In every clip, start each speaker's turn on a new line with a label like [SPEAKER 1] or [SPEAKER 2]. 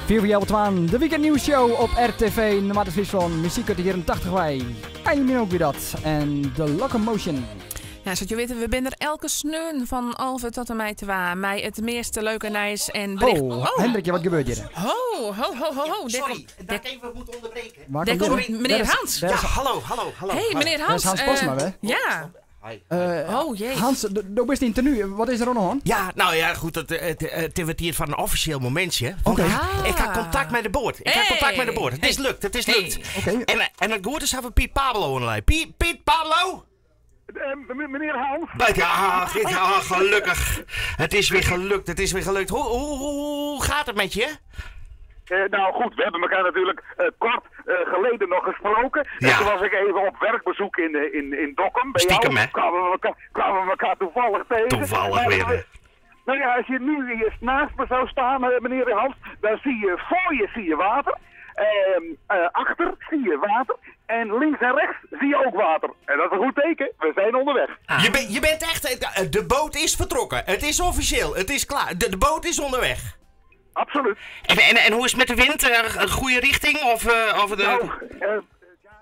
[SPEAKER 1] 4 voor jou aan de Weekend News Show op RTV. Normaal is van muziek uit de jaren 80 wij. En je ook weer dat. En The Locomotion.
[SPEAKER 2] Ja, zoals je weet, we zijn er elke sneun van Alve tot en mij te waar. Mij het meeste leuke nice en bericht.
[SPEAKER 1] Hendrikje, wat gebeurt hier?
[SPEAKER 3] Ho. Sorry, dat ik even moet onderbreken.
[SPEAKER 2] Daar komt meneer Hans.
[SPEAKER 3] Ja, hallo.
[SPEAKER 2] Hey, meneer Hans.
[SPEAKER 1] Dat is Hans Posma, hè?
[SPEAKER 2] Ja. Jee.
[SPEAKER 1] Hans, dat is niet tenue. Wat is er nog aan?
[SPEAKER 3] Ja, nou ja, goed. Het wordt hier van een officieel momentje. Want ik had contact met de boord. Het is lukt.
[SPEAKER 1] Okay.
[SPEAKER 3] En het goed is hebben Piet Pablo onderlijn. Piet Pablo?
[SPEAKER 4] Meneer Hans?
[SPEAKER 3] Ja, gelukkig. Het is weer gelukt. Hoe gaat het met je?
[SPEAKER 4] Nou goed, we hebben elkaar natuurlijk kort geleden nog gesproken.
[SPEAKER 3] Ja.
[SPEAKER 4] En toen was ik even op werkbezoek in Dokkum. Bij
[SPEAKER 3] Stiekem,
[SPEAKER 4] jou
[SPEAKER 3] hè?
[SPEAKER 4] kwamen we elkaar toevallig tegen.
[SPEAKER 3] Toevallig weer.
[SPEAKER 4] Nou ja, als je nu eerst naast me zou staan, meneer Hans, dan zie je voor je water. Achter zie je water. En links en rechts zie je ook water. En dat is een goed teken. We zijn onderweg.
[SPEAKER 3] Je bent echt... De boot is vertrokken. Het is officieel. Het is klaar. De boot is onderweg.
[SPEAKER 4] Absoluut.
[SPEAKER 3] En hoe is het met de wind? Een goede richting?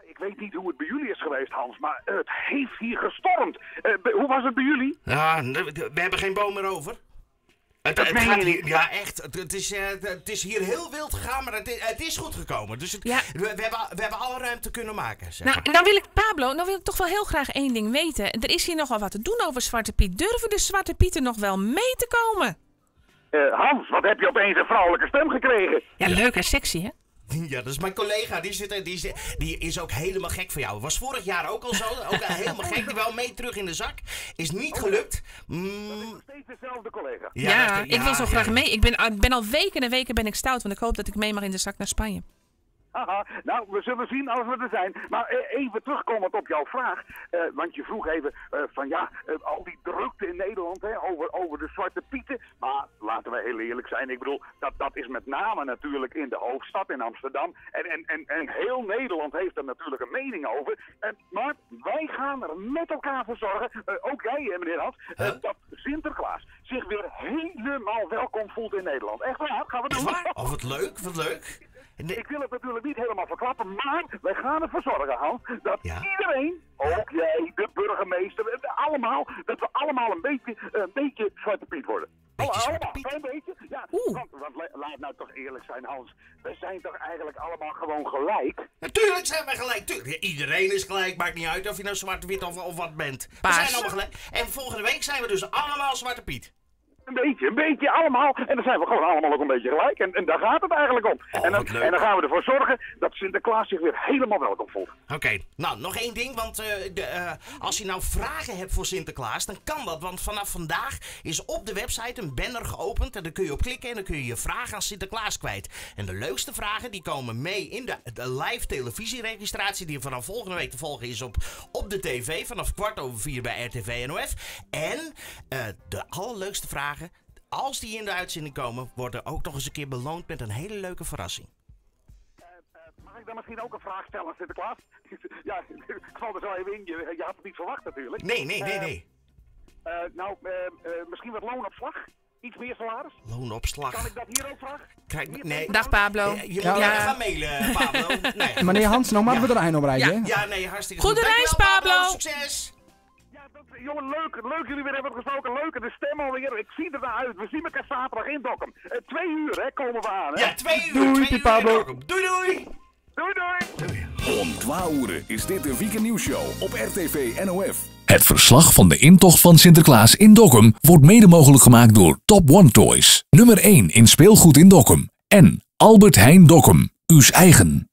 [SPEAKER 4] Ik weet niet hoe het bij jullie is geweest, Hans, maar het heeft hier gestormd. Hoe was het bij jullie?
[SPEAKER 3] Ja, we hebben geen boom meer over. Het gaat hier, ja, echt. Het is hier heel wild gegaan, maar het is goed gekomen. Dus we hebben alle ruimte kunnen maken. Zeg maar.
[SPEAKER 2] Nou wil ik toch wel heel graag één ding weten. Er is hier nogal wat te doen over Zwarte Piet. Durven de Zwarte Pieten nog wel mee te komen?
[SPEAKER 4] Hans, wat heb je opeens een vrouwelijke stem gekregen?
[SPEAKER 2] Ja, leuk en sexy, hè?
[SPEAKER 3] Ja, dat is mijn collega. Die is ook helemaal gek van jou. Was vorig jaar ook al zo. Ook helemaal gek. Die wil mee terug in de zak. Is niet gelukt.
[SPEAKER 4] Dat is nog steeds dezelfde collega.
[SPEAKER 2] Ja, ik wil zo graag mee. Ik ben al weken en weken ben ik stout. Want ik hoop dat ik mee mag in de zak naar Spanje.
[SPEAKER 4] Haha, nou, we zullen zien als we er zijn. Maar even terugkomend op jouw vraag. Want je vroeg even al die drukte in Nederland over de Zwarte Pieten. Maar laten we heel eerlijk zijn. Ik bedoel, dat is met name natuurlijk in de hoofdstad, in Amsterdam. En heel Nederland heeft er natuurlijk een mening over. Maar wij gaan er met elkaar voor zorgen, ook jij meneer Hans, dat Sinterklaas zich weer helemaal welkom voelt in Nederland. Echt waar, gaan we doen.
[SPEAKER 3] Oh, wat leuk.
[SPEAKER 4] Ik wil het natuurlijk niet helemaal verklappen, maar wij gaan ervoor zorgen, Hans, dat iedereen, ook jij, de burgemeester, dat we allemaal een beetje Zwarte Piet worden. Allemaal, een beetje? Ja, want laat nou toch eerlijk zijn, Hans. We zijn toch eigenlijk allemaal gewoon gelijk?
[SPEAKER 3] Natuurlijk zijn we gelijk. Iedereen is gelijk. Maakt niet uit of je nou zwart, wit of wat bent. We zijn allemaal gelijk. En volgende week zijn we dus allemaal Zwarte Piet.
[SPEAKER 4] Een beetje allemaal. En dan zijn we gewoon allemaal ook een beetje gelijk. En daar gaat het eigenlijk om. En dan gaan we ervoor zorgen dat Sinterklaas zich weer helemaal welkom voelt.
[SPEAKER 3] Oké, nou nog één ding. Want als je nou vragen hebt voor Sinterklaas, dan kan dat. Want vanaf vandaag is op de website een banner geopend. En daar kun je op klikken en dan kun je je vragen aan Sinterklaas kwijt. En de leukste vragen die komen mee in de live televisieregistratie. Die vanaf volgende week te volgen is op de tv. Vanaf 4:15 bij RTV NOF. En de allerleukste vragen, als die in de uitzending komen, worden ook nog eens een keer beloond met een hele leuke verrassing.
[SPEAKER 4] Mag ik dan misschien ook een vraag stellen aan Sinterklaas? Ja, ik val er zo even in. Je had het niet verwacht natuurlijk.
[SPEAKER 3] Nee.
[SPEAKER 4] Misschien wat loonopslag? Iets meer salaris?
[SPEAKER 3] Loonopslag.
[SPEAKER 4] Kan ik dat hier ook vragen?
[SPEAKER 3] Nee.
[SPEAKER 2] Dag Pablo.
[SPEAKER 3] Je moet gaan mailen, Pablo. Nee.
[SPEAKER 1] Meneer Hans, nog maar we er een op rijden.
[SPEAKER 3] Ja, nee, hartstikke goed.
[SPEAKER 2] Goede reis, Pablo.
[SPEAKER 3] Succes.
[SPEAKER 4] Jongen, leuk jullie weer hebben gesproken. Leuk, de stem alweer. Ik zie er naar uit. We zien elkaar zaterdag in Dokkum. 2 uur, hè, komen we aan, hè?
[SPEAKER 3] Ja, 2 uur.
[SPEAKER 1] Doei, Pablo.
[SPEAKER 3] Doei.
[SPEAKER 5] Om 12 uur is dit de Weekend News Show op RTV NOF.
[SPEAKER 6] Het verslag van de intocht van Sinterklaas in Dokkum wordt mede mogelijk gemaakt door Top One Toys. Nummer 1 in speelgoed in Dokkum. En Albert Heijn Dokkum. Uws eigen.